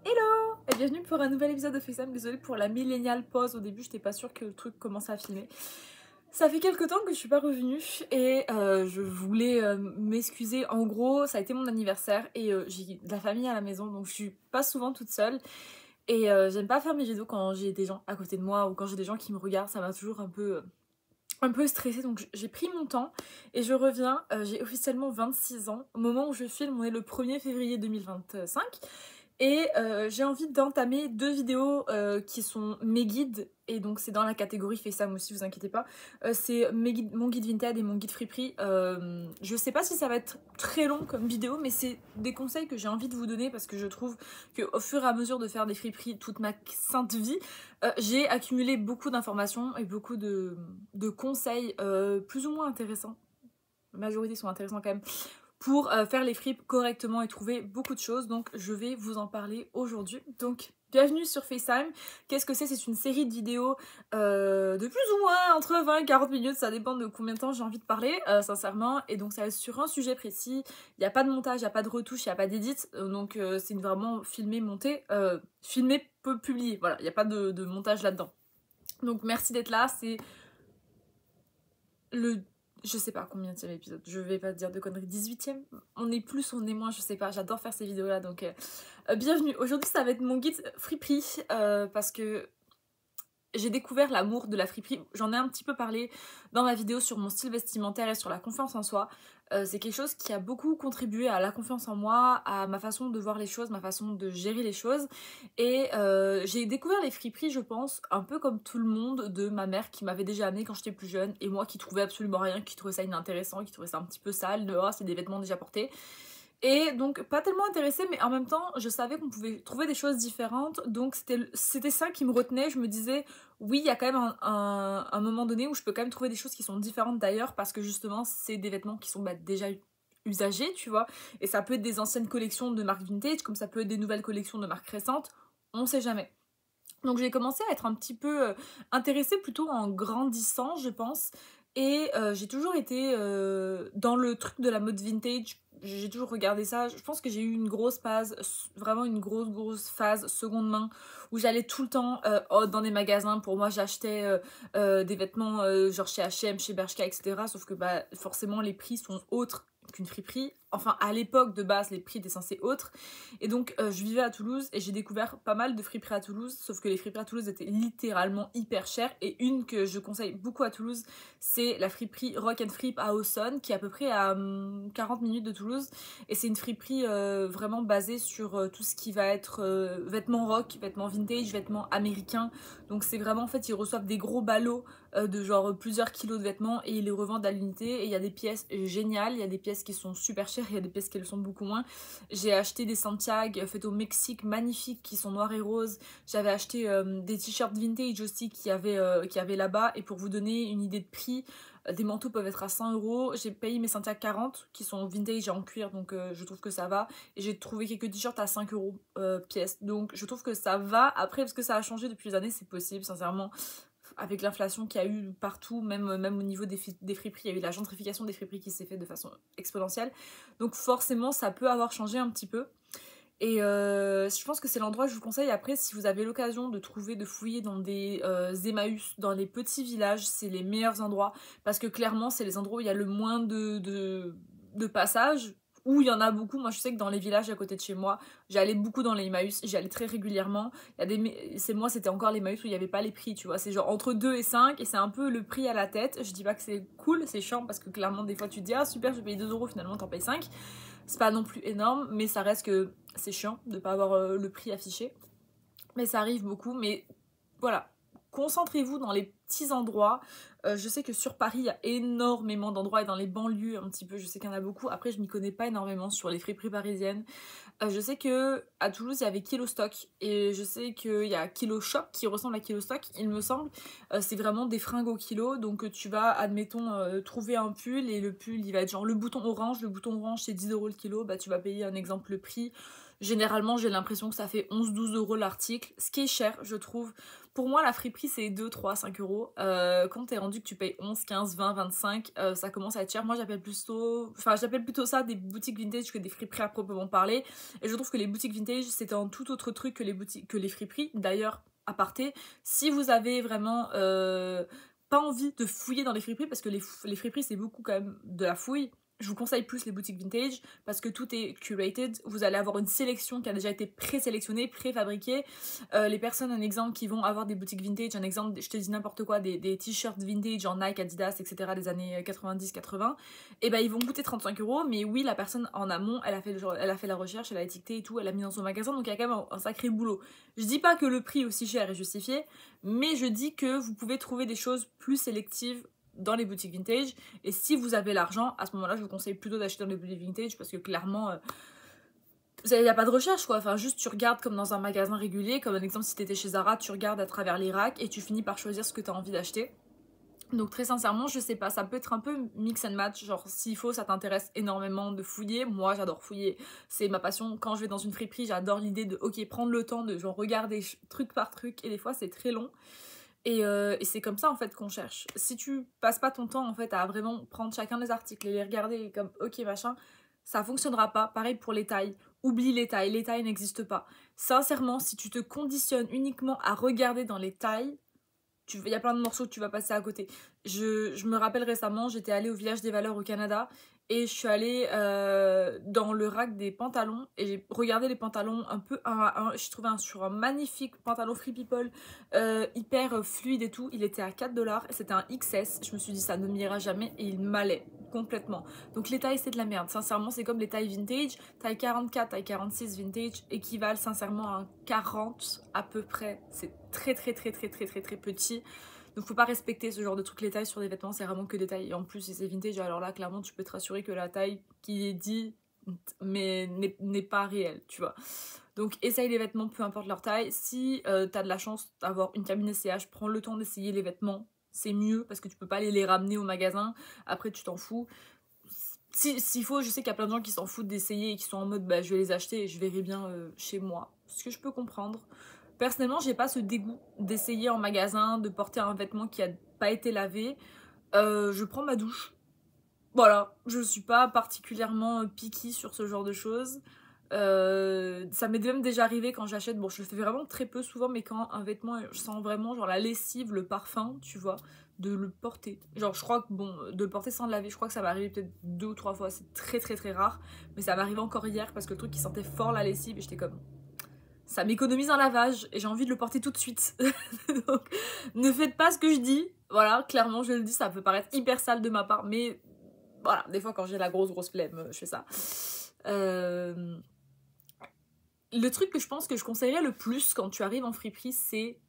Hello et bienvenue pour un nouvel épisode de FaceTime. Désolée pour la milléniale pause, au début j'étais pas sûre que le truc commençait à filmer. Ça fait quelques temps que je suis pas revenue et je voulais m'excuser. En gros, ça a été mon anniversaire et j'ai de la famille à la maison, donc je suis pas souvent toute seule. Et j'aime pas faire mes vidéos quand j'ai des gens à côté de moi ou quand j'ai des gens qui me regardent, ça m'a toujours un peu stressée. Donc j'ai pris mon temps et je reviens. J'ai officiellement 26 ans. Au moment où je filme, on est le 1er février 2025. Et j'ai envie d'entamer deux vidéos qui sont mes guides, et donc c'est dans la catégorie FaceTime aussi, vous inquiétez pas. C'est mon guide Vinted et mon guide Friperie. Je sais pas si ça va être très long comme vidéo, mais c'est des conseils que j'ai envie de vous donner parce que je trouve qu'au fur et à mesure de faire des friperies toute ma sainte vie, j'ai accumulé beaucoup d'informations et beaucoup de conseils plus ou moins intéressants. La majorité sont intéressants quand même pour faire les fripes correctement et trouver beaucoup de choses. Donc je vais vous en parler aujourd'hui. Donc bienvenue sur FaceTime. Qu'est-ce que c'est? C'est une série de vidéos de plus ou moins entre 20 et 40 minutes. Ça dépend de combien de temps j'ai envie de parler, sincèrement. Et donc ça va être sur un sujet précis. Il n'y a pas de montage, il n'y a pas de retouche, il n'y a pas d'édit. Donc c'est vraiment filmé, monté, filmé, peu publié. Voilà, il n'y a pas de montage là-dedans. Donc merci d'être là. C'est le... Je sais pas combien de épisode, je vais pas dire de conneries, 18e. On est plus, on est moins, je sais pas, j'adore faire ces vidéos là, donc bienvenue. Aujourd'hui ça va être mon guide friperie, parce que j'ai découvert l'amour de la friperie. J'en ai un petit peu parlé dans ma vidéo sur mon style vestimentaire et sur la confiance en soi. C'est quelque chose qui a beaucoup contribué à la confiance en moi, à ma façon de voir les choses, ma façon de gérer les choses. Et j'ai découvert les friperies, je pense, un peu comme tout le monde, de ma mère qui m'avait déjà amené quand j'étais plus jeune, et moi qui trouvais absolument rien, qui trouvait ça inintéressant, qui trouvait ça un petit peu sale, oh, c'est des vêtements déjà portés. Et donc pas tellement intéressée, mais en même temps je savais qu'on pouvait trouver des choses différentes, donc c'était ça qui me retenait. Je me disais oui, il y a quand même un moment donné où je peux quand même trouver des choses qui sont différentes d'ailleurs, parce que justement c'est des vêtements qui sont déjà usagés, tu vois, et ça peut être des anciennes collections de marques vintage comme ça peut être des nouvelles collections de marques récentes, on sait jamais. Donc j'ai commencé à être un petit peu intéressée plutôt en grandissant, je pense. Et j'ai toujours été dans le truc de la mode vintage. J'ai toujours regardé ça. Je pense que j'ai eu une grosse phase, vraiment une grosse phase seconde main, où j'allais tout le temps dans des magasins. Pour moi, j'achetais des vêtements genre chez H&M, chez Bershka, etc. Sauf que bah, forcément, les prix sont autres qu'une friperie. Enfin, à l'époque de base, les prix étaient censés autres. Et donc, je vivais à Toulouse et j'ai découvert pas mal de friperies à Toulouse. Sauf que les friperies à Toulouse étaient littéralement hyper chères. Et une que je conseille beaucoup à Toulouse, c'est la friperie Rock and Frip à Auxonne, qui est à peu près à 40 minutes de Toulouse. Et c'est une friperie vraiment basée sur tout ce qui va être vêtements rock, vêtements vintage, vêtements américains. Donc c'est vraiment, en fait, ils reçoivent des gros ballots de genre plusieurs kilos de vêtements et ils les revendent à l'unité. Et il y a des pièces géniales, il y a des pièces qui sont super chères, il y a des pièces qui le sont beaucoup moins. J'ai acheté des Santiago faites au Mexique magnifiques qui sont noirs et roses. J'avais acheté des t-shirts vintage aussi qui avaient là-bas. Et pour vous donner une idée de prix, des manteaux peuvent être à 100 €. J'ai payé mes Santiago 40 qui sont vintage et en cuir, donc je trouve que ça va. Et j'ai trouvé quelques t-shirts à 5 € pièce. Donc je trouve que ça va. Après, parce que ça a changé depuis les années, c'est possible, sincèrement. Avec l'inflation qu'il y a eu partout, même au niveau des friperies, il y a eu la gentrification des friperies qui s'est fait de façon exponentielle. Donc forcément, ça peut avoir changé un petit peu. Et je pense que c'est l'endroit que je vous conseille. Après, si vous avez l'occasion de fouiller dans des Emmaüs, dans les petits villages, c'est les meilleurs endroits. Parce que clairement, c'est les endroits où il y a le moins de passages, où il y en a beaucoup. Moi, je sais que dans les villages à côté de chez moi, j'allais beaucoup dans les Emmaüs, j'y allais très régulièrement. Moi, c'était encore les Emmaüs où il n'y avait pas les prix, tu vois. C'est genre entre 2 et 5, et c'est un peu le prix à la tête. Je dis pas que c'est cool, c'est chiant, parce que clairement, des fois, tu te dis, ah super, je vais payer 2 €, finalement, t'en payes 5. C'est pas non plus énorme, mais ça reste que c'est chiant de pas avoir le prix affiché. Mais ça arrive beaucoup, mais voilà. Concentrez-vous dans les petits endroits. Je sais que sur Paris, il y a énormément d'endroits, et dans les banlieues un petit peu, je sais qu'il y en a beaucoup. Après, je m'y connais pas énormément sur les friperies parisiennes. Je sais que à Toulouse, il y avait Kilo Stock, et je sais qu'il y a Kilo Shop qui ressemble à Kilo Stock, il me semble. C'est vraiment des fringues au kilo, donc tu vas, admettons, trouver un pull, et le pull, il va être genre le bouton orange c'est 10 € le kilo, bah tu vas payer un exemple le prix. Généralement, j'ai l'impression que ça fait 11-12 € l'article, ce qui est cher, je trouve. Pour moi, la friperie, c'est 2, 3, 5 €. Quand t'es rendu que tu payes 11, 15, 20, 25, ça commence à être cher. Moi, j'appelle plutôt ça des boutiques vintage que des friperies à proprement parler. Et je trouve que les boutiques vintage, c'est un tout autre truc que les friperies. D'ailleurs, aparté, si vous avez vraiment pas envie de fouiller dans les friperies, parce que les friperies, c'est beaucoup quand même de la fouille, je vous conseille plus les boutiques vintage parce que tout est curated. Vous allez avoir une sélection qui a déjà été présélectionnée, préfabriquée. Les personnes, un exemple, qui vont avoir des boutiques vintage, un exemple, je te dis n'importe quoi, des t-shirts vintage en Nike, Adidas, etc. des années 90-80, et ben ils vont coûter 35 €. Mais oui, la personne en amont, elle a fait la recherche, elle a étiqueté et tout, elle a mis dans son magasin, donc il y a quand même un sacré boulot. Je dis pas que le prix aussi cher est justifié, mais je dis que vous pouvez trouver des choses plus sélectives dans les boutiques vintage, et si vous avez l'argent, à ce moment là je vous conseille plutôt d'acheter dans les boutiques vintage parce que clairement il n'y a pas de recherche quoi, enfin juste tu regardes comme dans un magasin régulier, comme un exemple si t'étais chez Zara, tu regardes à travers les racks et tu finis par choisir ce que t'as envie d'acheter. Donc très sincèrement, je sais pas, ça peut être un peu mix and match, genre s'il faut, ça t'intéresse énormément de fouiller, moi j'adore fouiller, c'est ma passion. Quand je vais dans une friperie, j'adore l'idée de ok, prendre le temps de genre regarder truc par truc, et des fois c'est très long. Et c'est comme ça en fait qu'on cherche. Si tu passes pas ton temps en fait à vraiment prendre chacun des articles et les regarder comme ok machin, ça fonctionnera pas. Pareil pour les tailles. Oublie les tailles n'existent pas. Sincèrement, si tu te conditionnes uniquement à regarder dans les tailles, il y a plein de morceaux que tu vas passer à côté. Je me rappelle récemment, j'étais allée au Village des Valeurs au Canada et je suis allée dans le rack des pantalons et j'ai regardé les pantalons un peu un à un. J'ai trouvé sur un magnifique pantalon Free People hyper fluide et tout. Il était à 4 $ et c'était un XS. Je me suis dit ça ne m'ira jamais et il m'allait complètement. Donc les tailles c'est de la merde. Sincèrement, c'est comme les tailles vintage. Taille 44, taille 46 vintage équivalent sincèrement à un 40 à peu près. C'est très petit. Donc faut pas respecter ce genre de truc. Les tailles sur des vêtements, c'est vraiment que des tailles. Et en plus, si c'est vintage, alors là, clairement, tu peux te rassurer que la taille qui est dit mais n'est pas réelle, tu vois. Donc essaye les vêtements, peu importe leur taille. Si t'as de la chance d'avoir une cabine essayage, prends le temps d'essayer les vêtements. C'est mieux parce que tu peux pas les ramener au magasin. Après, tu t'en fous. S'il faut, je sais qu'il y a plein de gens qui s'en foutent d'essayer et qui sont en mode bah je vais les acheter et je verrai bien chez moi. Ce que je peux comprendre. Personnellement, j'ai pas ce dégoût d'essayer en magasin, de porter un vêtement qui a pas été lavé. Je prends ma douche. Voilà, je suis pas particulièrement picky sur ce genre de choses. Ça m'est même déjà arrivé quand j'achète, bon je le fais vraiment très peu souvent, mais quand un vêtement, je sens vraiment genre la lessive, le parfum, tu vois, de le porter. Genre je crois que bon, de le porter sans le laver, je crois que ça m'est arrivé peut-être 2 ou 3 fois, c'est très rare, mais ça m'est arrivé encore hier parce que le truc qui sentait fort la lessive et j'étais comme... Ça m'économise un lavage et j'ai envie de le porter tout de suite. Donc ne faites pas ce que je dis, voilà, clairement je le dis, ça peut paraître hyper sale de ma part, mais voilà, des fois quand j'ai la grosse flemme, je fais ça. Le truc que je pense que je conseillerais le plus quand tu arrives en friperie, c'est...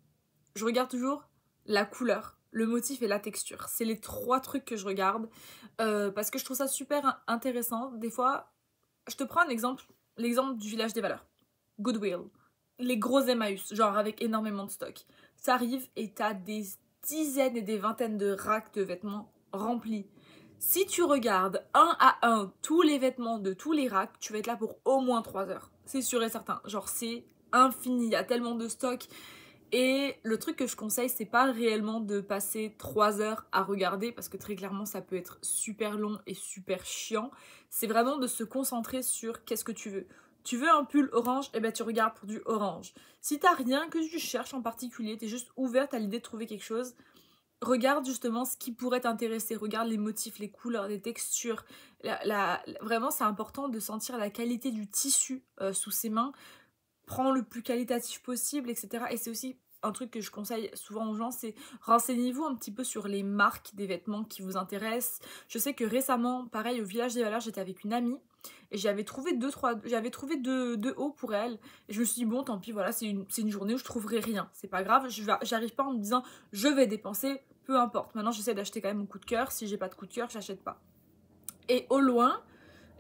Je regarde toujours la couleur, le motif et la texture. C'est les 3 trucs que je regarde parce que je trouve ça super intéressant. Des fois, je te prends un exemple, l'exemple du Village des Valeurs. Goodwill. Les gros Emmaüs, genre avec énormément de stock. T'arrives et t'as des dizaines et des vingtaines de racks de vêtements remplis. Si tu regardes un à un tous les vêtements de tous les racks, tu vas être là pour au moins 3 heures. C'est sûr et certain. Genre c'est infini, il y a tellement de stock. Et le truc que je conseille, c'est pas réellement de passer 3 heures à regarder, parce que très clairement ça peut être super long et super chiant. C'est vraiment de se concentrer sur qu'est-ce que tu veux. Tu veux un pull orange, et ben tu regardes pour du orange. Si t'as rien que tu cherches en particulier, t'es juste ouverte à l'idée de trouver quelque chose, regarde justement ce qui pourrait t'intéresser. Regarde les motifs, les couleurs, les textures. Vraiment, c'est important de sentir la qualité du tissu sous ses mains. Prends le plus qualitatif possible, etc. Et c'est aussi un truc que je conseille souvent aux gens, c'est renseignez-vous un petit peu sur les marques des vêtements qui vous intéressent. Je sais que récemment, pareil, au Village des Valeurs, j'étais avec une amie et j'avais trouvé deux hauts pour elle. Et je me suis dit, bon, tant pis, voilà, c'est une journée où je trouverai rien. C'est pas grave, j'arrive pas en me disant, je vais dépenser, peu importe. Maintenant, j'essaie d'acheter quand même mon coup de cœur. Si j'ai pas de coup de cœur, j'achète pas. Et au loin,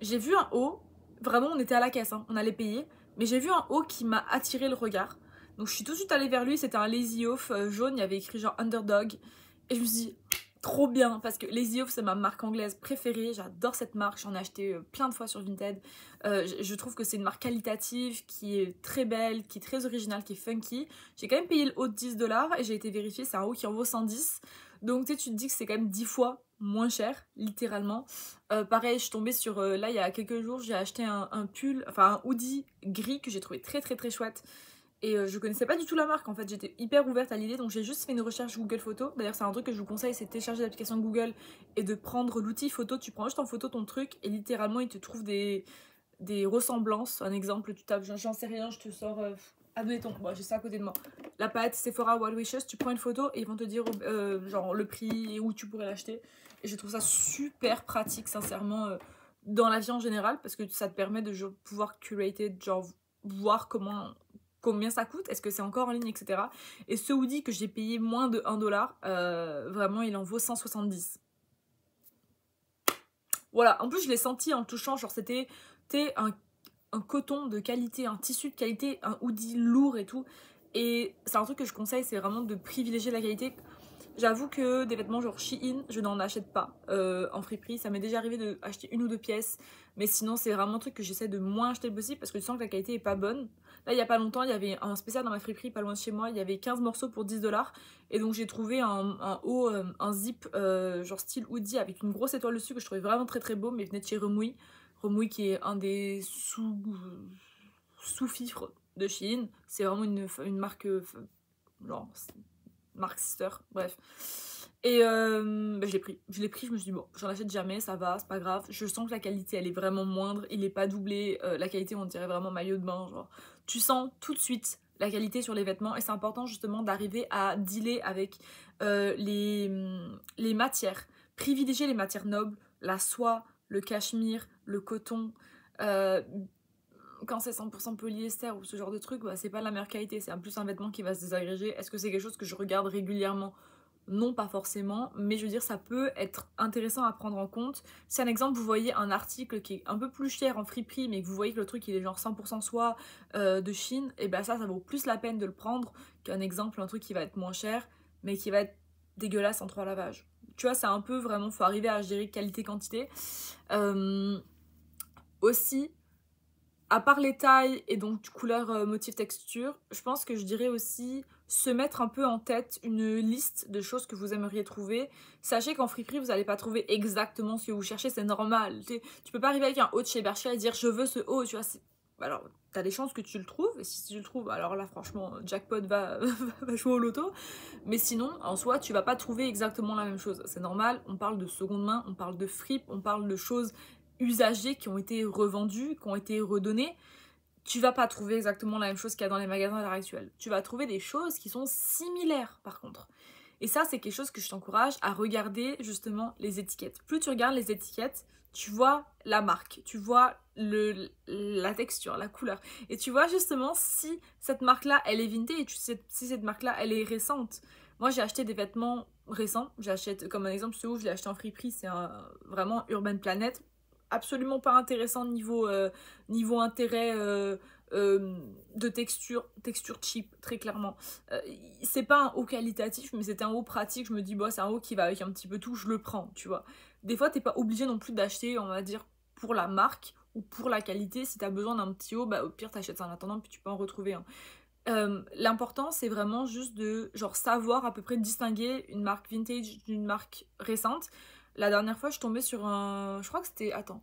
j'ai vu un haut, vraiment, on était à la caisse, hein, on allait payer. Mais j'ai vu un haut qui m'a attiré le regard. Donc je suis tout de suite allée vers lui, c'était un Lazy Off jaune, il y avait écrit genre Underdog. Et je me suis dit, trop bien parce que Lazy Oaf c'est ma marque anglaise préférée, j'adore cette marque, j'en ai acheté plein de fois sur Vinted. Je trouve que c'est une marque qualitative qui est très belle, qui est très originale, qui est funky. J'ai quand même payé le haut de 10$ et j'ai été vérifier, c'est un haut qui en vaut 110. Donc tu sais, tu te dis que c'est quand même 10 fois moins cher, littéralement. Pareil, je suis tombée sur, là il y a quelques jours, j'ai acheté un pull, enfin un hoodie gris que j'ai trouvé très très très chouette. Et je connaissais pas du tout la marque en fait, j'étais hyper ouverte à l'idée donc j'ai juste fait une recherche Google Photos. D'ailleurs c'est un truc que je vous conseille, c'est de télécharger l'application Google et de prendre l'outil photo, tu prends juste en photo ton truc et littéralement il te trouve des ressemblances. Un exemple, tu tapes j'en sais rien, je te sors, admettons, bon j'ai ça à côté de moi. La palette Sephora Wild Wishes, tu prends une photo et ils vont te dire genre le prix et où tu pourrais l'acheter. Et je trouve ça super pratique sincèrement dans la vie en général parce que ça te permet de pouvoir curater, genre voir combien ça coûte, est-ce que c'est encore en ligne, etc. Et ce hoodie que j'ai payé moins de 1$, vraiment il en vaut 170. Voilà, en plus je l'ai senti en le touchant, genre c'était un coton de qualité, un tissu de qualité, un hoodie lourd et tout. Et c'est un truc que je conseille, c'est vraiment de privilégier la qualité. J'avoue que des vêtements genre Shein, je n'en achète pas en friperie. Ça m'est déjà arrivé d'acheter une ou deux pièces. Mais sinon, c'est vraiment un truc que j'essaie de moins acheter possible parce que je sens que la qualité est pas bonne. Là, il y a pas longtemps, il y avait un spécial dans ma friperie pas loin de chez moi. Il y avait 15 morceaux pour 10$. Et donc, j'ai trouvé un haut, un zip genre style hoodie avec une grosse étoile dessus que je trouvais vraiment très très beau. Mais il venait de chez Remouille. Remouille qui est un des sous-fifres de Shein. C'est vraiment une marque, genre marque sister, bref. Et bah, je l'ai pris, je me suis dit bon, j'en achète jamais, ça va, c'est pas grave. Je sens que la qualité elle est vraiment moindre, il est pas doublé, la qualité on dirait vraiment maillot de bain, genre. Tu sens tout de suite la qualité sur les vêtements et c'est important justement d'arriver à dealer avec les matières. Privilégier les matières nobles, la soie, le cachemire, le coton. Quand c'est 100% polyester ou ce genre de truc, bah, c'est pas de la meilleure qualité, c'est en plus un vêtement qui va se désagréger. Est-ce que c'est quelque chose que je regarde régulièrement? Non, pas forcément, mais je veux dire, ça peut être intéressant à prendre en compte. Si un exemple, vous voyez un article qui est un peu plus cher en friperie, mais que vous voyez que le truc il est genre 100% soie de Chine, et ben ça vaut plus la peine de le prendre qu'un exemple, un truc qui va être moins cher, mais qui va être dégueulasse en 3 lavages. Tu vois, c'est un peu vraiment, faut arriver à gérer qualité-quantité. Aussi, à part les tailles et donc couleur, motif, texture, je pense que je dirais aussi se mettre un peu en tête une liste de choses que vous aimeriez trouver. Sachez qu'en friperie, vous n'allez pas trouver exactement ce que vous cherchez, c'est normal. Tu peux pas arriver avec un haut de chez Bershka et dire je veux ce haut, tu vois. Alors, t'as des chances que tu le trouves, et si tu le trouves, alors là, franchement, jackpot va jouer au loto. Mais sinon, en soi, tu vas pas trouver exactement la même chose. C'est normal, on parle de seconde main, on parle de fripe, on parle de choses usagées qui ont été revendues, qui ont été redonnées. Tu vas pas trouver exactement la même chose qu'il y a dans les magasins à l'heure actuelle. Tu vas trouver des choses qui sont similaires, par contre. Et ça, c'est quelque chose que je t'encourage à regarder, justement, les étiquettes. Plus tu regardes les étiquettes, tu vois la marque, tu vois la texture, la couleur. Et tu vois justement si cette marque-là, elle est vintage, et tu sais si cette marque-là, elle est récente. Moi, j'ai acheté des vêtements récents. J'achète, comme un exemple, ce haut, je l'ai acheté en friperie, c'est vraiment Urban Planet. Absolument pas intéressant niveau intérêt de texture cheap, très clairement. C'est pas un haut qualitatif, mais c'était un haut pratique. Je me dis, bah, c'est un haut qui va avec un petit peu tout, je le prends, tu vois. Des fois, t'es pas obligé non plus d'acheter, on va dire, pour la marque ou pour la qualité. Si t'as besoin d'un petit haut, bah, au pire, t'achètes ça en attendant, puis tu peux en retrouver un. L'important, c'est vraiment juste de genre savoir à peu près distinguer une marque vintage d'une marque récente. La dernière fois, je tombais sur je crois que c'était... Attends.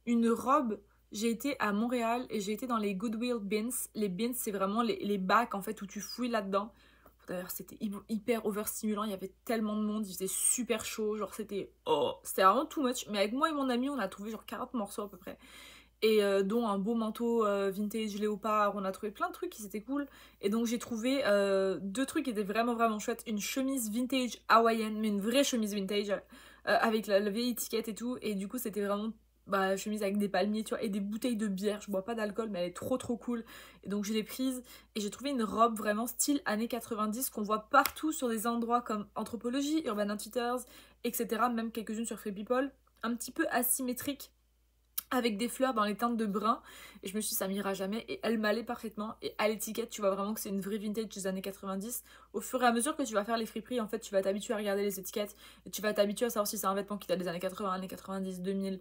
Une robe. J'ai été à Montréal et j'ai été dans les Goodwill Bins. Les bins, c'est vraiment les bacs, en fait, où tu fouilles là-dedans. D'ailleurs, c'était hyper overstimulant. Il y avait tellement de monde. Il faisait super chaud. Genre, c'était... Oh, c'était vraiment too much. Mais avec moi et mon ami, on a trouvé genre 40 morceaux à peu près. Et dont un beau manteau vintage léopard, on a trouvé plein de trucs qui étaient cool. Et donc j'ai trouvé deux trucs qui étaient vraiment vraiment chouettes. Une chemise vintage hawaïenne, mais une vraie chemise vintage, avec la vieille étiquette et tout. Et du coup c'était vraiment bah, chemise avec des palmiers, tu vois, et des bouteilles de bière. Je bois pas d'alcool, mais elle est trop trop cool. Et donc je l'ai prise et j'ai trouvé une robe vraiment style années 90 qu'on voit partout sur des endroits comme Anthropologie, Urban Outfitters, etc. Même quelques-unes sur Free People. Un petit peu asymétrique. avec des fleurs dans les teintes de brun, et je me suis dit ça m'ira jamais, et elle m'allait parfaitement, et à l'étiquette tu vois vraiment que c'est une vraie vintage des années 90. Au fur et à mesure que tu vas faire les friperies, en fait tu vas t'habituer à regarder les étiquettes, et tu vas t'habituer à savoir si c'est un vêtement qui date des années 80, années 90, 2000,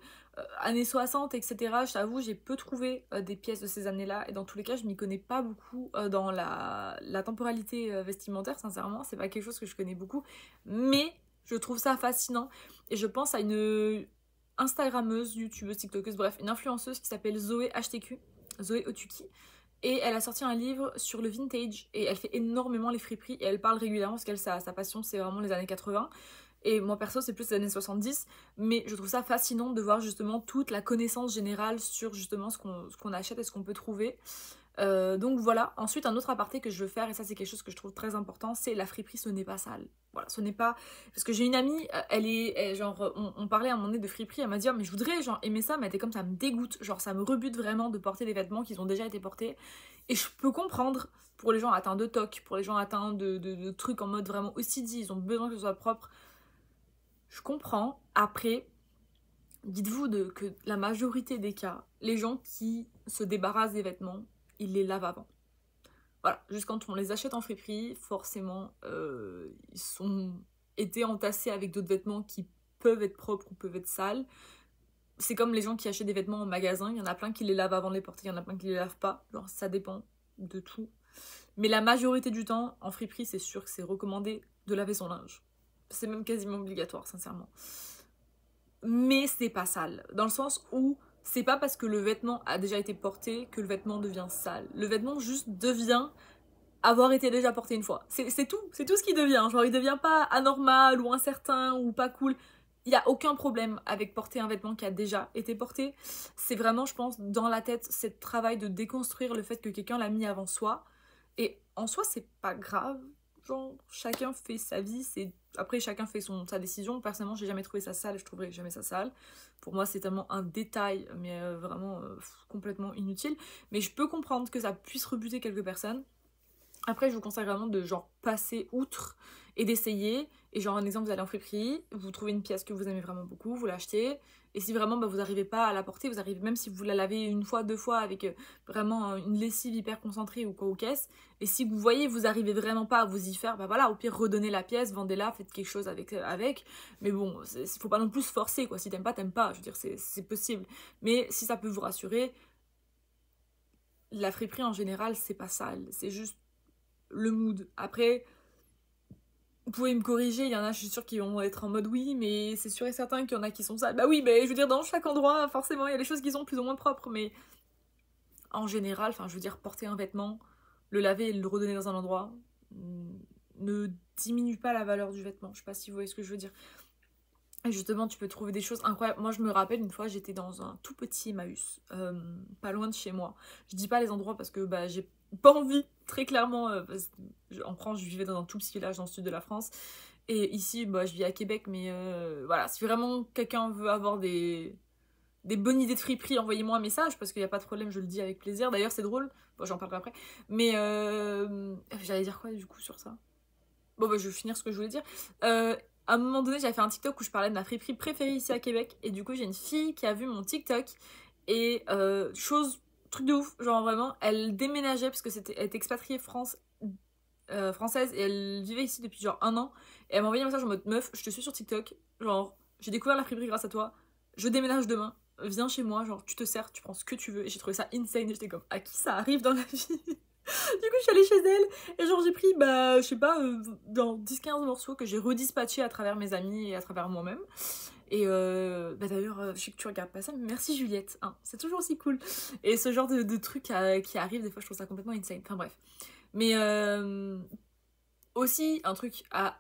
années 60, etc. Je t'avoue, j'ai peu trouvé des pièces de ces années-là, et dans tous les cas je m'y connais pas beaucoup dans la temporalité vestimentaire, sincèrement, c'est pas quelque chose que je connais beaucoup, mais je trouve ça fascinant, et je pense à une Instagrammeuse, youtubeuse, tiktokeuse, bref, une influenceuse qui s'appelle Zoé HTQ, Zoé Otuki, et elle a sorti un livre sur le vintage, et elle fait énormément les friperies, et elle parle régulièrement, parce qu'elle, sa passion, c'est vraiment les années 80, et moi perso, c'est plus les années 70, mais je trouve ça fascinant de voir justement toute la connaissance générale sur justement ce qu'on achète et ce qu'on peut trouver. Donc voilà, ensuite un autre aparté que je veux faire, et ça c'est quelque chose que je trouve très important, c'est la friperie, ce n'est pas sale. Voilà, ce n'est pas... Parce que j'ai une amie, genre, on parlait à un moment donné de friperie, elle m'a dit, oh, mais je voudrais genre aimer ça, mais elle était comme ça me dégoûte, genre ça me rebute vraiment de porter des vêtements qui ont déjà été portés. Et je peux comprendre, pour les gens atteints de TOC, pour les gens atteints de trucs en mode vraiment OCD, ils ont besoin que ce soit propre. Je comprends, après... Dites-vous que la majorité des cas, les gens qui se débarrassent des vêtements, ils les lavent avant. Voilà, juste quand on les achète en friperie, forcément, ils sont été entassés avec d'autres vêtements qui peuvent être propres ou peuvent être sales. C'est comme les gens qui achètent des vêtements en magasin, il y en a plein qui les lavent avant de les porter, il y en a plein qui les lavent pas. Genre, ça dépend de tout. Mais la majorité du temps, en friperie, c'est sûr que c'est recommandé de laver son linge. C'est même quasiment obligatoire, sincèrement. Mais c'est pas sale, dans le sens où c'est pas parce que le vêtement a déjà été porté que le vêtement devient sale. Le vêtement juste devient avoir été déjà porté une fois. C'est tout ce qui devient. Genre il devient pas anormal ou incertain ou pas cool. Il y a aucun problème avec porter un vêtement qui a déjà été porté. C'est vraiment, je pense, dans la tête, c'est travail de déconstruire le fait que quelqu'un l'a mis avant soi. Et en soi, c'est pas grave. Genre, chacun fait sa vie, après chacun fait sa décision. Personnellement, j'ai jamais trouvé ça sale, je trouverai jamais ça sale. Pour moi, c'est tellement un détail, mais vraiment complètement inutile. Mais je peux comprendre que ça puisse rebuter quelques personnes. Après, je vous conseille vraiment de genre passer outre et d'essayer. Et genre, un exemple, vous allez en friperie, vous trouvez une pièce que vous aimez vraiment beaucoup, vous l'achetez. Et si vraiment vous n'arrivez pas à la porter, vous arrivez, même si vous la lavez une fois, deux fois avec vraiment une lessive hyper concentrée ou quoi ou qu'est-ce. Et si vous voyez, vous arrivez vraiment pas à vous y faire, bah voilà, au pire, redonnez la pièce, vendez-la, faites quelque chose avec. Mais bon, faut pas non plus se forcer, quoi. Si t'aimes pas, t'aimes pas. Je veux dire, c'est possible. Mais si ça peut vous rassurer, la friperie en général, c'est pas sale. C'est juste le mood. Après, vous pouvez me corriger, il y en a, je suis sûre, qui vont être en mode oui, mais c'est sûr et certain qu'il y en a qui sont sales. Bah oui, mais je veux dire, dans chaque endroit, forcément, il y a des choses qui sont plus ou moins propres, mais en général, enfin, je veux dire, porter un vêtement, le laver et le redonner dans un endroit ne diminue pas la valeur du vêtement. Je sais pas si vous voyez ce que je veux dire. Et justement, tu peux trouver des choses incroyables. Moi, je me rappelle une fois, j'étais dans un tout petit Emmaüs, pas loin de chez moi. Je dis pas les endroits parce que bah, j'ai pas envie, très clairement. En France, je vivais dans un tout petit village dans le sud de la France. Et ici, bah, je vis à Québec, mais voilà, si vraiment quelqu'un veut avoir des bonnes idées de friperie, envoyez-moi un message parce qu'il n'y a pas de problème, je le dis avec plaisir. D'ailleurs, c'est drôle, bon, j'en parlerai après. Mais j'allais dire quoi du coup sur ça? Bon, bah, je vais finir ce que je voulais dire. À un moment donné, j'avais fait un TikTok où je parlais de ma friperie préférée ici à Québec. Et du coup, j'ai une fille qui a vu mon TikTok. Et truc de ouf, genre vraiment, elle déménageait parce que elle était expatriée française et elle vivait ici depuis genre 1 an. Et elle m'a envoyé un message en mode meuf, je te suis sur TikTok. Genre, j'ai découvert la friperie grâce à toi. Je déménage demain. Viens chez moi, genre, tu te sers, tu prends ce que tu veux. Et j'ai trouvé ça insane. Et j'étais comme, à qui ça arrive dans la vie? Du coup, je suis allée chez elle et genre j'ai pris, bah, je sais pas, dans 10-15 morceaux que j'ai redispatchés à travers mes amis et à travers moi-même. Et bah d'ailleurs, je sais que tu regardes pas ça, mais merci Juliette, hein, c'est toujours aussi cool. Et ce genre de trucs qui arrivent, des fois je trouve ça complètement insane. Enfin bref. Mais aussi, un truc à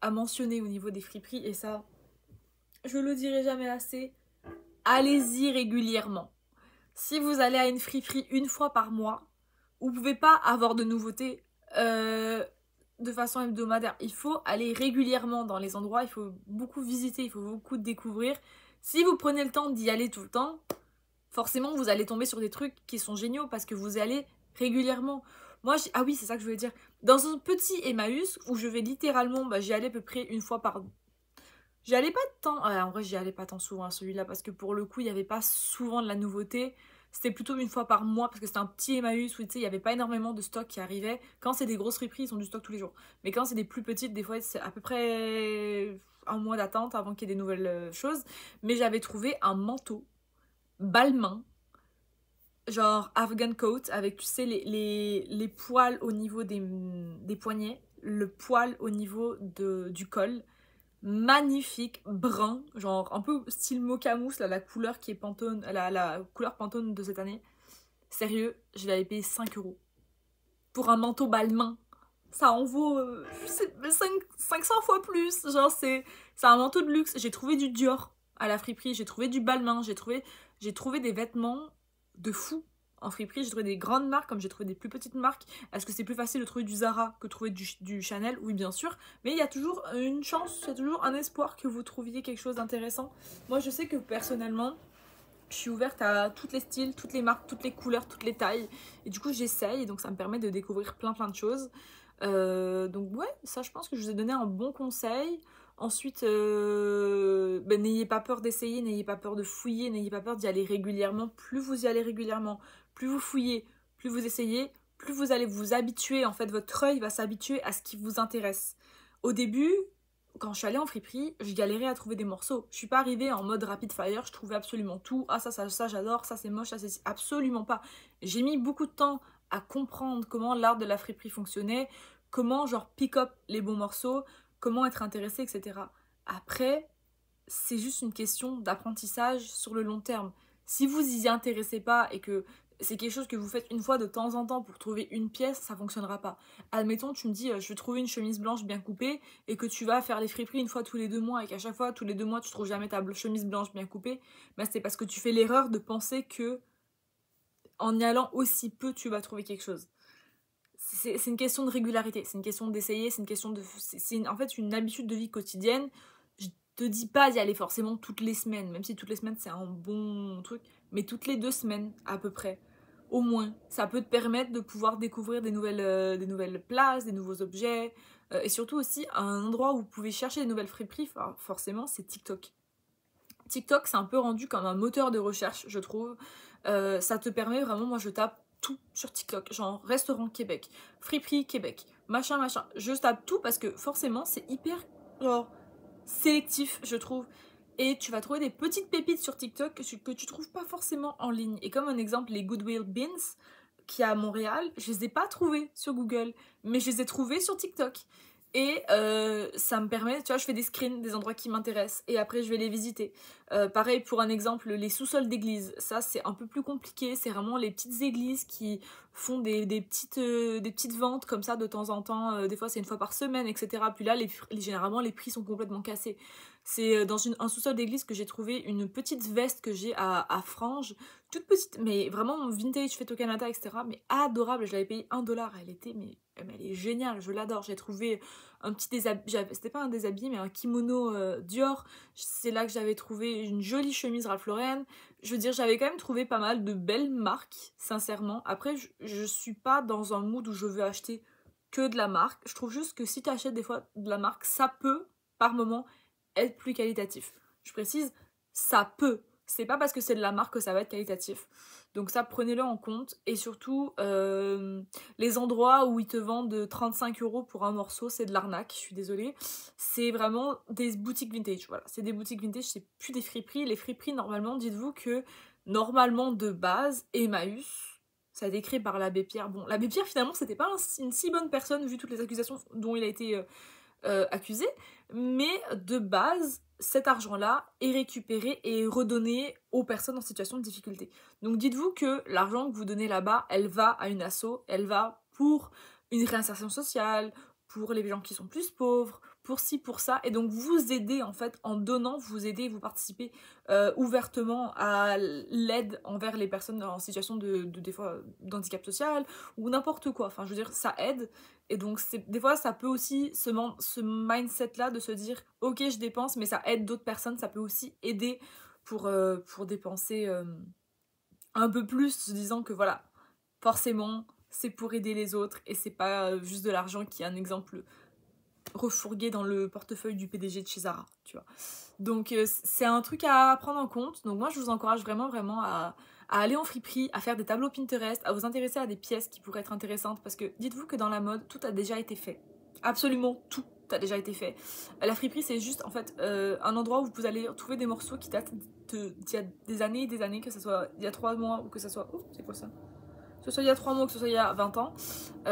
mentionner au niveau des friperies, et ça, je le dirai jamais assez, allez-y régulièrement. Si vous allez à une friperie une fois par mois, vous pouvez pas avoir de nouveautés de façon hebdomadaire. Il faut aller régulièrement dans les endroits, il faut beaucoup visiter, il faut beaucoup découvrir. Si vous prenez le temps d'y aller tout le temps, forcément vous allez tomber sur des trucs qui sont géniaux parce que vous y allez régulièrement. Moi, ah oui, c'est ça que je voulais dire. Dans un petit Emmaüs où je vais littéralement, bah, j'y allais à peu près une fois par... J'y allais pas tant, ouais, en vrai j'y allais pas tant souvent à celui-là parce que pour le coup il y avait pas souvent de la nouveauté. C'était plutôt une fois par mois parce que c'était un petit Emmaüs où tu sais il y avait pas énormément de stock qui arrivait. Quand c'est des grosses friperies ils ont du stock tous les jours. Mais quand c'est des plus petites des fois c'est à peu près un mois d'attente avant qu'il y ait des nouvelles choses. Mais j'avais trouvé un manteau balmain genre Afghan coat avec tu sais les poils au niveau des poignets, le poil au niveau du col magnifique, brun, genre un peu style mocha mousse, là, la couleur qui est Pantone, la couleur Pantone de cette année. Sérieux, je l'avais payé 5 euros. Pour un manteau balmain. Ça en vaut 500 fois plus. Genre, c'est un manteau de luxe. J'ai trouvé du Dior à la friperie, j'ai trouvé du Balmain, j'ai trouvé des vêtements de fou en friperie. J'ai trouvé des grandes marques comme j'ai trouvé des plus petites marques. Est-ce que c'est plus facile de trouver du Zara que de trouver du Chanel? Oui, bien sûr. Mais il y a toujours une chance, il y a toujours un espoir que vous trouviez quelque chose d'intéressant. Moi, je sais que personnellement, je suis ouverte à tous les styles, toutes les marques, toutes les couleurs, toutes les tailles. Et du coup, j'essaye. Donc, ça me permet de découvrir plein de choses. Donc, ouais, ça, je pense que je vous ai donné un bon conseil. Ensuite, ben, n'ayez pas peur d'essayer, n'ayez pas peur de fouiller, n'ayez pas peur d'y aller régulièrement. Plus vous y allez régulièrement, plus vous fouillez, plus vous essayez, plus vous allez vous habituer. En fait, votre œil va s'habituer à ce qui vous intéresse. Au début, quand je suis allée en friperie, je galérais à trouver des morceaux. Je suis pas arrivée en mode rapid fire, je trouvais absolument tout. Ah ça j'adore, ça c'est moche, ça c'est... Absolument pas. J'ai mis beaucoup de temps à comprendre comment l'art de la friperie fonctionnait, comment genre pick up les bons morceaux, comment être intéressé, etc. Après, c'est juste une question d'apprentissage sur le long terme. Si vous y intéressez pas et que c'est quelque chose que vous faites une fois de temps en temps pour trouver une pièce, ça fonctionnera pas. Admettons, tu me dis, je veux trouver une chemise blanche bien coupée et que tu vas faire les friperies une fois tous les 2 mois et qu'à chaque fois, tous les 2 mois, tu trouves jamais ta chemise blanche bien coupée, ben c'est parce que tu fais l'erreur de penser que en y allant aussi peu, tu vas trouver quelque chose. C'est une question de régularité, c'est une question d'essayer, c'est une question de... C'est en fait une habitude de vie quotidienne. Je te dis pas d'y aller forcément toutes les semaines, même si toutes les semaines c'est un bon truc, mais toutes les 2 semaines à peu près, au moins. Ça peut te permettre de pouvoir découvrir des nouvelles places, des nouveaux objets, et surtout aussi un endroit où vous pouvez chercher des nouvelles friperies, forcément c'est TikTok. TikTok c'est un peu rendu comme un moteur de recherche, je trouve. Ça te permet vraiment, moi je tape tout sur TikTok, genre restaurant Québec, friperie Québec, machin machin. Je tape tout parce que forcément c'est hyper genre sélectif, je trouve. Et tu vas trouver des petites pépites sur TikTok que tu trouves pas forcément en ligne. Et comme un exemple, les Goodwill Bins qui a à Montréal, je les ai pas trouvés sur Google, mais je les ai trouvés sur TikTok. Et ça me permet, tu vois, je fais des screens des endroits qui m'intéressent et après je vais les visiter. Pareil pour un exemple, les sous-sols d'église. Ça c'est un peu plus compliqué, c'est vraiment les petites églises qui font des petites ventes comme ça de temps en temps. Des fois c'est une fois par semaine, etc. Puis là, généralement les prix sont complètement cassés. C'est dans un sous-sol d'église que j'ai trouvé une petite veste que j'ai à franges, toute petite, mais vraiment vintage faite au Canada, etc. Mais adorable, je l'avais payé 1 $. Elle était, mais elle est géniale, je l'adore. J'ai trouvé un petit déshabillé, c'était pas un déshabillé, mais un kimono Dior. C'est là que j'avais trouvé une jolie chemise Ralph Lauren. Je veux dire, j'avais quand même trouvé pas mal de belles marques, sincèrement. Après, je suis pas dans un mood où je veux acheter que de la marque. Je trouve juste que si tu achètes des fois de la marque, ça peut, par moment, être plus qualitatif. Je précise, ça peut. C'est pas parce que c'est de la marque que ça va être qualitatif. Donc ça, prenez-le en compte. Et surtout, les endroits où ils te vendent 35 € pour un morceau, c'est de l'arnaque, je suis désolée. C'est vraiment des boutiques vintage. Voilà, c'est des boutiques vintage, c'est plus des friperies. Les friperies, normalement, dites-vous que, normalement, de base, Emmaüs, ça a été créé par l'abbé Pierre. Bon, l'abbé Pierre, finalement, c'était pas une si bonne personne, vu toutes les accusations dont il a été accusé. Mais de base, cet argent-là est récupéré et redonné aux personnes en situation de difficulté. Donc dites-vous que l'argent que vous donnez là-bas, elle va à une asso, elle va pour une réinsertion sociale, pour les gens qui sont plus pauvres, pour ci, pour ça. Et donc vous aidez en fait, en donnant, vous aidez, vous participez ouvertement à l'aide envers les personnes en situation des fois d'handicap social ou n'importe quoi. Enfin je veux dire, ça aide. Et donc, des fois, ça peut aussi, ce mindset-là de se dire « Ok, je dépense, mais ça aide d'autres personnes. » Ça peut aussi aider pour dépenser un peu plus, se disant que voilà, forcément, c'est pour aider les autres et c'est pas juste de l'argent qui est un exemple refourgué dans le portefeuille du PDG de chez Zara, tu vois. Donc c'est un truc à prendre en compte. Donc moi je vous encourage vraiment vraiment à aller en friperie, à faire des tableaux Pinterest, à vous intéresser à des pièces qui pourraient être intéressantes parce que dites-vous que dans la mode, tout a déjà été fait. Absolument tout a déjà été fait. La friperie c'est juste en fait un endroit où vous allez trouver des morceaux qui datent d'il y a des années et des années, que ce soit il y a 3 mois ou que ce soit... Oh, c'est quoi ça? Que ce soit il y a 3 mois ou que ce soit il y a 20 ans,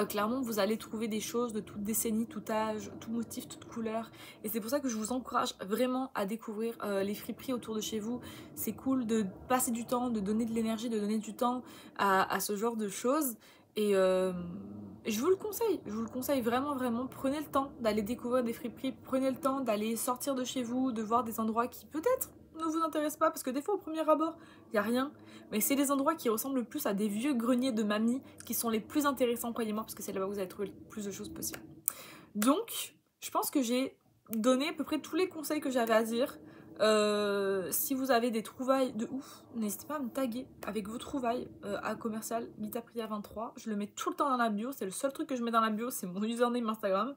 clairement vous allez trouver des choses de toute décennie, tout âge, tout motif, toute couleur. Et c'est pour ça que je vous encourage vraiment à découvrir les friperies autour de chez vous. C'est cool de passer du temps, de donner de l'énergie, de donner du temps à ce genre de choses. Et je vous le conseille vraiment vraiment. Prenez le temps d'aller découvrir des friperies, prenez le temps d'aller sortir de chez vous, de voir des endroits qui peut-être ne vous intéressent pas, parce que des fois au premier abord, il n'y a rien. Mais c'est les endroits qui ressemblent le plus à des vieux greniers de mamie qui sont les plus intéressants, croyez-moi, parce que c'est là-bas que vous allez trouver le plus de choses possibles. Donc, je pense que j'ai donné à peu près tous les conseils que j'avais à dire. Si vous avez des trouvailles de ouf, n'hésitez pas à me taguer avec vos trouvailles à commercial Gitapria23. Je le mets tout le temps dans la bio, c'est le seul truc que je mets dans la bio, c'est mon username Instagram.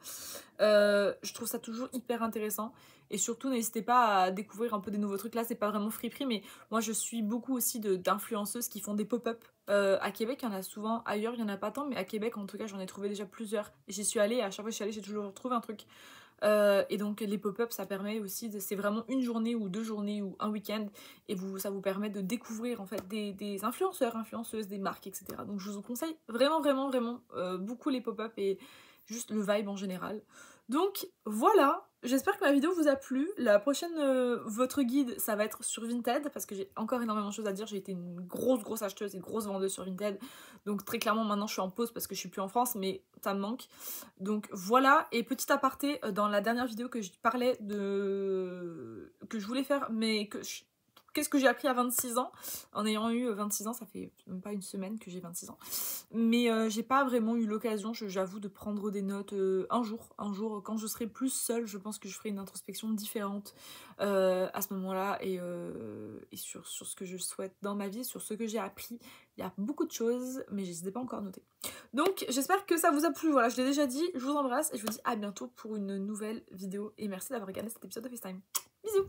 Je trouve ça toujours hyper intéressant. Et surtout, n'hésitez pas à découvrir un peu des nouveaux trucs. Là, c'est pas vraiment friperie, mais moi, je suis beaucoup aussi d'influenceuses qui font des pop-up. À Québec, il y en a souvent. Ailleurs, il y en a pas tant, mais à Québec, en tout cas, j'en ai trouvé déjà plusieurs. Et j'y suis allée, et à chaque fois que je suis allée, j'ai toujours trouvé un truc. Et donc, les pop-up, ça permet aussi, c'est vraiment une journée ou 2 journées ou un week-end. Et ça vous permet de découvrir, en fait, des influenceurs, influenceuses, des marques, etc. Donc, je vous conseille vraiment, vraiment, vraiment beaucoup les pop-up et juste le vibe en général. Donc voilà, j'espère que ma vidéo vous a plu. La prochaine, votre guide, ça va être sur Vinted, parce que j'ai encore énormément de choses à dire. J'ai été une grosse acheteuse et grosse vendeuse sur Vinted. Donc très clairement, maintenant je suis en pause parce que je suis plus en France, mais ça me manque. Donc voilà, et petit aparté, dans la dernière vidéo que je parlais de... que je voulais faire, mais que qu'est-ce que j'ai appris à 26 ans? En ayant eu 26 ans, ça fait même pas une semaine que j'ai 26 ans. Mais j'ai pas vraiment eu l'occasion, j'avoue, de prendre des notes un jour, quand je serai plus seule, je pense que je ferai une introspection différente à ce moment-là et sur ce que je souhaite dans ma vie, sur ce que j'ai appris. Il y a beaucoup de choses, mais je les ai pas encore notées. Donc j'espère que ça vous a plu, voilà, je l'ai déjà dit, je vous embrasse et je vous dis à bientôt pour une nouvelle vidéo et merci d'avoir regardé cet épisode de FaceTime. Bisous!